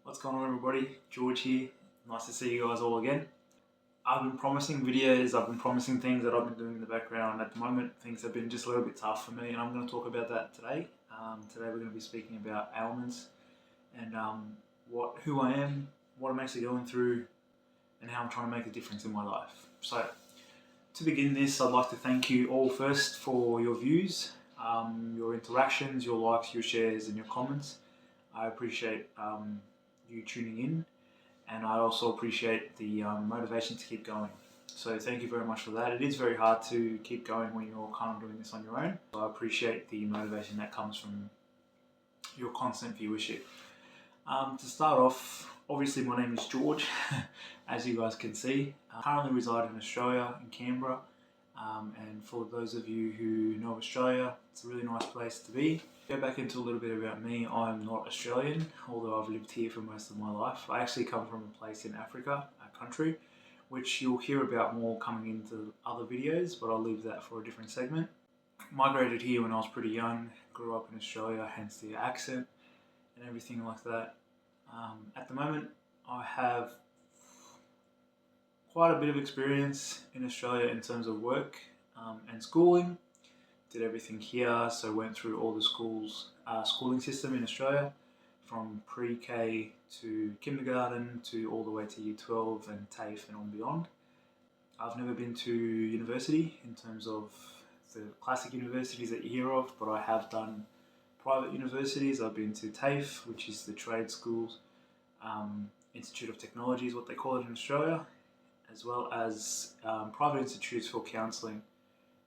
What's going on, everybody? George here. Nice to see you guys all again. I've been promising videos, I've been promising things that I've been doing in the background. At the moment, things have been just a little bit tough for me, and I'm going to talk about that today. Today we're going to be speaking about ailments and who I am, what I'm actually going through, and how I'm trying to make a difference in my life. So, to begin this, I'd like to thank you all first for your views, your interactions, your likes, your shares, and your comments. I appreciate you tuning in, and I also appreciate the motivation to keep going. So thank you very much for that. It is very hard to keep going when you're kind of doing this on your own. So I appreciate the motivation that comes from your constant viewership. To start off, obviously my name is George, as you guys can see. I currently reside in Australia, in Canberra, and for those of you who know Australia, it's a really nice place to be. Go back into a little bit about me. I'm not Australian, although I've lived here for most of my life. I actually come from a place in Africa, a country, which you'll hear about more coming into other videos, but I'll leave that for a different segment. Migrated here when I was pretty young, grew up in Australia, hence the accent and everything like that. At the moment, I have quite a bit of experience in Australia in terms of work and schooling. Did everything here, so went through all the schooling system in Australia, from pre-K to kindergarten to all the way to year 12 and TAFE and on beyond. I've never been to university in terms of the classic universities that you hear of, but I have done private universities. I've been to TAFE, which is the trade schools, Institute of Technology is what they call it in Australia, as well as private institutes for counselling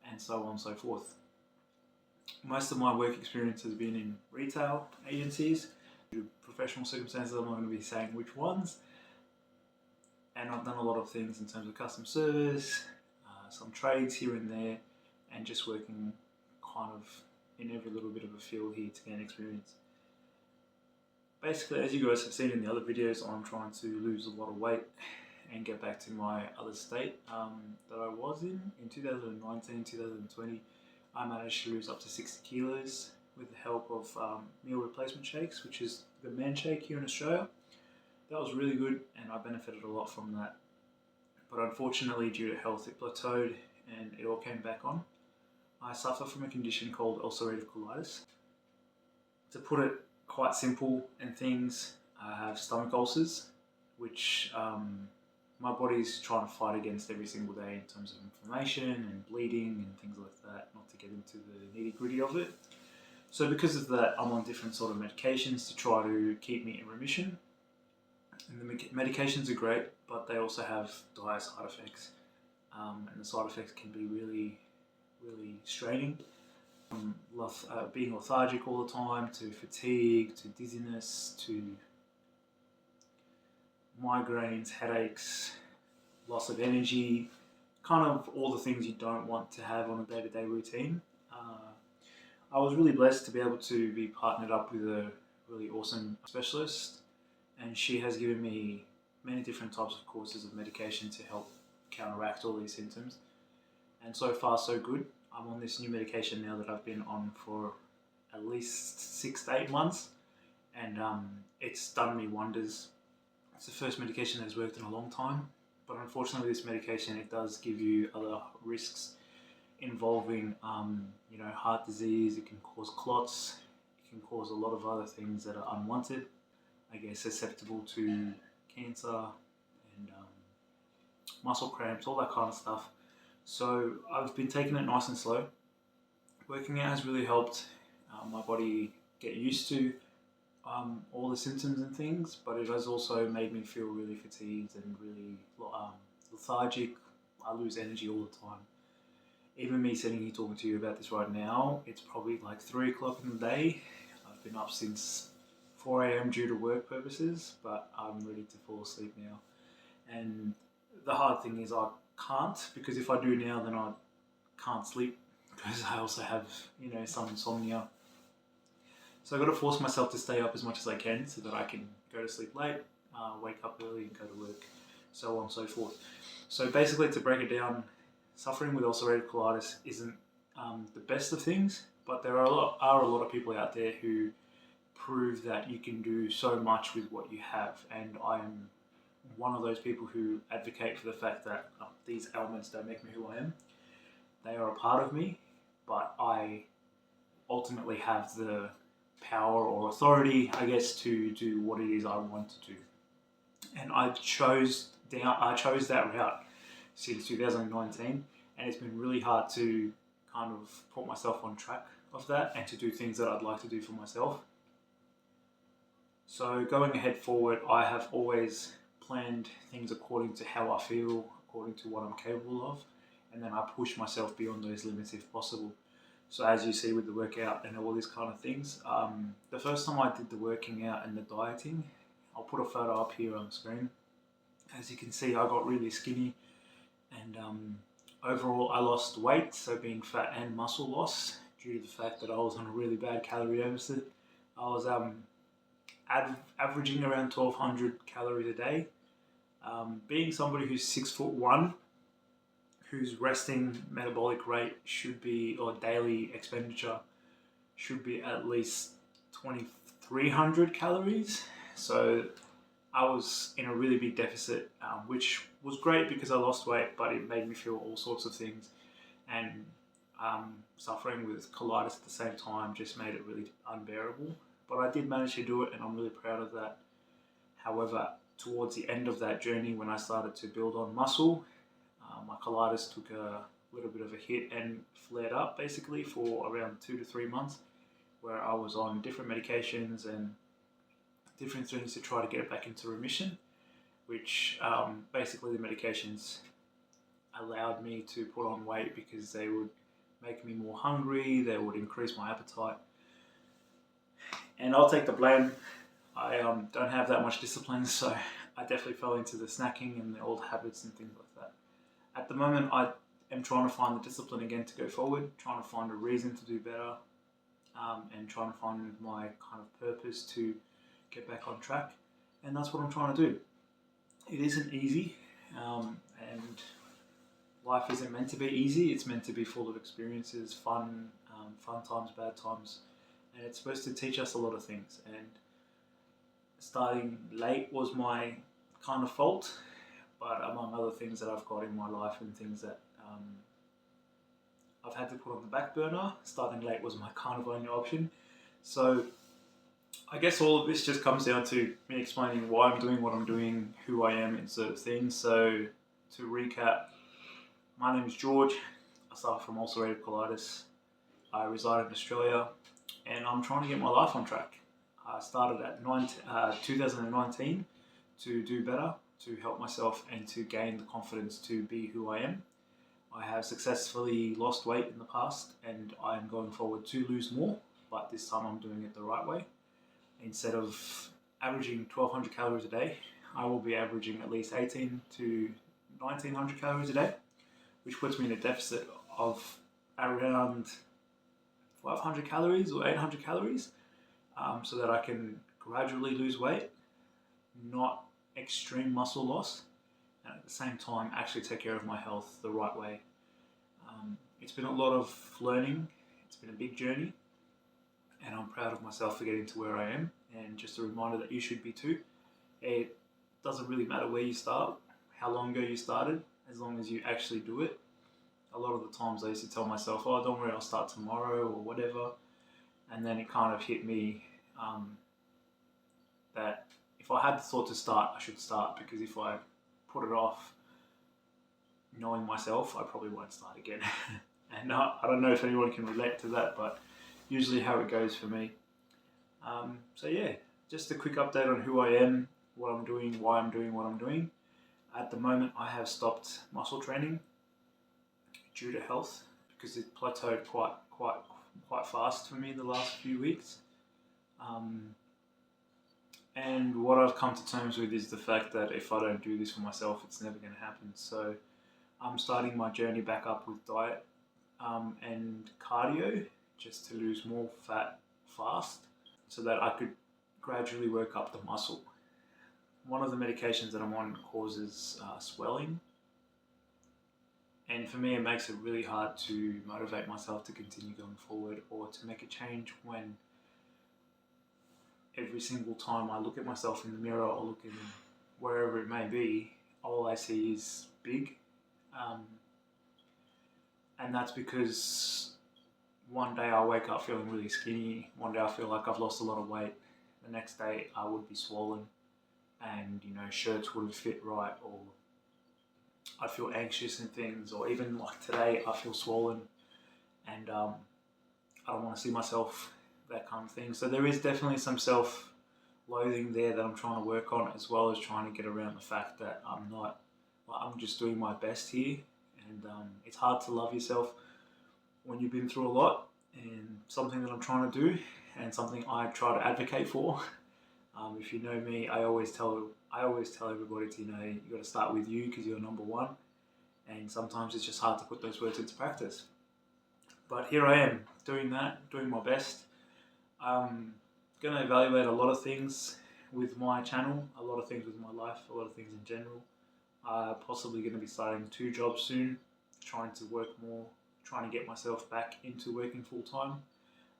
and so on and so forth. Most of my work experience has been in retail agencies. Due to professional circumstances, I'm not going to be saying which ones. And I've done a lot of things in terms of customer service, some trades here and there, and just working kind of in every little bit of a field here to gain experience. Basically, as you guys have seen in the other videos, I'm trying to lose a lot of weight and get back to my other state that I was in 2019, 2020. I managed to lose up to 60 kilos with the help of meal replacement shakes, which is the man shake here in Australia. That was really good, and I benefited a lot from that. But unfortunately, due to health, it plateaued and it all came back on. I suffer from a condition called ulcerative colitis. To put it quite simple and things, I have stomach ulcers, which my body's trying to fight against every single day in terms of inflammation and bleeding and things like that, not to get into the nitty-gritty of it. So because of that, I'm on different sort of medications to try to keep me in remission. And the medications are great, but they also have dire side effects. And the side effects can be really, really straining. From being lethargic all the time, to fatigue, to dizziness, to migraines, headaches, loss of energy, kind of all the things you don't want to have on a day-to-day routine. I was really blessed to be able to be partnered up with a really awesome specialist, and she has given me many different types of courses of medication to help counteract all these symptoms. And so far so good. I'm on this new medication now that I've been on for at least 6 to 8 months, and it's done me wonders. It's the first medication that has worked in a long time, but unfortunately with this medication it does give you other risks involving heart disease. It can cause clots, it can cause a lot of other things that are unwanted, I guess susceptible to cancer and muscle cramps, all that kind of stuff. So I've been taking it nice and slow. Working out has really helped my body get used to all the symptoms and things, but it has also made me feel really fatigued and really lethargic. I lose energy all the time. Even me sitting here talking to you about this right now, it's probably like 3 o'clock in the day. I've been up since 4 a.m. due to work purposes, but I'm ready to fall asleep now. And the hard thing is I can't, because if I do now, then I can't sleep, because I also have, some insomnia. So I've got to force myself to stay up as much as I can so that I can go to sleep late, wake up early and go to work, so on and so forth. So basically, to break it down, suffering with ulcerative colitis isn't the best of things, but there are a lot of people out there who prove that you can do so much with what you have. And I'm one of those people who advocate for the fact that these ailments don't make me who I am. They are a part of me, but I ultimately have the power or authority, I guess, to do what it is I want to do. And I chose that route since 2019, and it's been really hard to kind of put myself on track of that and to do things that I'd like to do for myself. So going ahead forward, I have always planned things according to how I feel, according to what I'm capable of, and then I push myself beyond those limits if possible. So as you see with the workout and all these kind of things, the first time I did the working out and the dieting, I'll put a photo up here on the screen. As you can see, I got really skinny, and overall I lost weight, so being fat and muscle loss, due to the fact that I was on a really bad calorie deficit. I was averaging around 1,200 calories a day. Being somebody who's 6'1", whose resting metabolic rate should be, or daily expenditure should be at least 2,300 calories. So I was in a really big deficit, which was great because I lost weight, but it made me feel all sorts of things. And suffering with colitis at the same time just made it really unbearable. But I did manage to do it, and I'm really proud of that. However, towards the end of that journey, when I started to build on muscle, my colitis took a little bit of a hit and flared up basically for around 2 to 3 months, where I was on different medications and different things to try to get back into remission, which basically the medications allowed me to put on weight because they would make me more hungry, they would increase my appetite. And I'll take the blame. I don't have that much discipline, so I definitely fell into the snacking and the old habits and things like that. At the moment, I am trying to find the discipline again to go forward, trying to find a reason to do better, and trying to find my kind of purpose to get back on track. And that's what I'm trying to do. It isn't easy, and life isn't meant to be easy. It's meant to be full of experiences, fun times, bad times, and it's supposed to teach us a lot of things. And starting late was my kind of fault, but among other things that I've got in my life and things that I've had to put on the back burner, starting late was my kind of only option. So I guess all of this just comes down to me explaining why I'm doing what I'm doing, who I am, and sort of things. So to recap, my name is George. I suffer from ulcerative colitis. I reside in Australia, and I'm trying to get my life on track. I started at 2019 to do better, to help myself and to gain the confidence to be who I am. I have successfully lost weight in the past, and I am going forward to lose more, but this time I'm doing it the right way. Instead of averaging 1,200 calories a day, I will be averaging at least 18 to 1,900 calories a day, which puts me in a deficit of around 500 calories or 800 calories, so that I can gradually lose weight, not extreme muscle loss, and at the same time actually take care of my health the right way. It's been a lot of learning. It's been a big journey, and I'm proud of myself for getting to where I am. And just a reminder that you should be too. It doesn't really matter where you start, how long ago you started, as long as you actually do it. A lot of the times I used to tell myself, oh, don't worry, I'll start tomorrow or whatever. And then it kind of hit me that if I had the thought to start, I should start, because if I put it off, knowing myself, I probably won't start again. And I don't know if anyone can relate to that, but usually how it goes for me. So yeah, just a quick update on who I am, what I'm doing, why I'm doing what I'm doing. At the moment, I have stopped muscle training due to health, because it plateaued quite fast for me the last few weeks. And what I've come to terms with is the fact that if I don't do this for myself, it's never going to happen. So I'm starting my journey back up with diet and cardio, just to lose more fat fast, so that I could gradually work up the muscle. One of the medications that I'm on causes swelling, and for me it makes it really hard to motivate myself to continue going forward or to make a change when every single time I look at myself in the mirror or look in wherever it may be, all I see is big. And that's because one day I wake up feeling really skinny, one day I feel like I've lost a lot of weight, the next day I would be swollen and, you know, shirts wouldn't fit right, or I feel anxious and things, or even like today I feel swollen and I don't want to see myself, that kind of thing. So there is definitely some self-loathing there that I'm trying to work on, as well as trying to get around the fact that I'm just doing my best here. And it's hard to love yourself when you've been through a lot, and something that I'm trying to do and something I try to advocate for. If you know me, I always tell everybody to, you know, you got to start with you because you're number one. And sometimes it's just hard to put those words into practice. But here I am doing that, doing my best. I'm going to evaluate a lot of things with my channel, a lot of things with my life, a lot of things in general. Possibly going to be starting 2 jobs soon, trying to work more, trying to get myself back into working full time.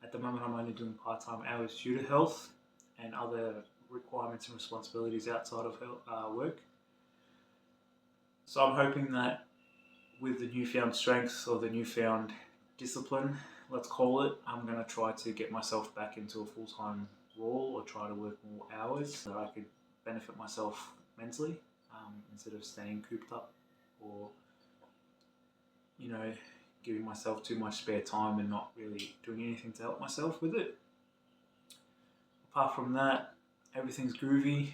At the moment, I'm only doing part-time hours due to health and other requirements and responsibilities outside of work. So I'm hoping that with the newfound strength, or the newfound discipline, let's call it, I'm going to try to get myself back into a full-time role, or try to work more hours so that I could benefit myself mentally, instead of staying cooped up, or, you know, giving myself too much spare time and not really doing anything to help myself with it. Apart from that, everything's groovy.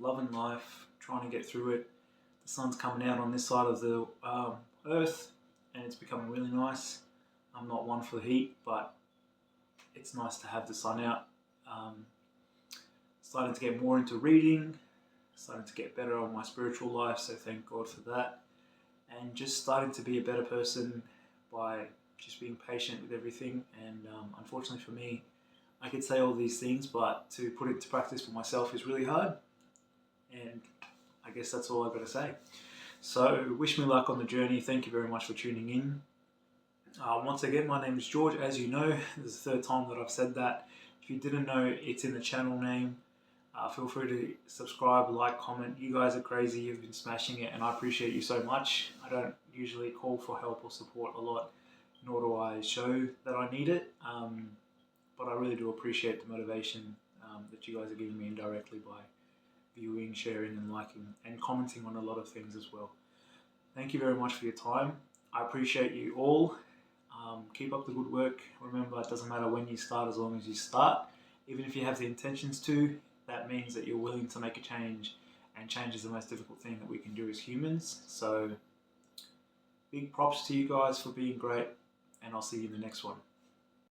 Loving life, trying to get through it. The sun's coming out on this side of the earth and it's becoming really nice. I'm not one for the heat, but it's nice to have the sun out. Starting to get more into reading, starting to get better on my spiritual life, so thank God for that. And just starting to be a better person by just being patient with everything. And unfortunately for me, I could say all these things, but to put it into practice for myself is really hard. And I guess that's all I've got to say. So wish me luck on the journey. Thank you very much for tuning in. Once again, my name is George. As you know, this is the 3rd time that I've said that. If you didn't know, it's in the channel name. Feel free to subscribe, like, comment. You guys are crazy. You've been smashing it, and I appreciate you so much. I don't usually call for help or support a lot, nor do I show that I need it. But I really do appreciate the motivation that you guys are giving me indirectly by viewing, sharing, and liking, and commenting on a lot of things as well. Thank you very much for your time. I appreciate you all. Keep up the good work. Remember, it doesn't matter when you start, as long as you start. Even if you have the intentions to, that means that you're willing to make a change, and change is the most difficult thing that we can do as humans. So big props to you guys for being great, and I'll see you in the next one.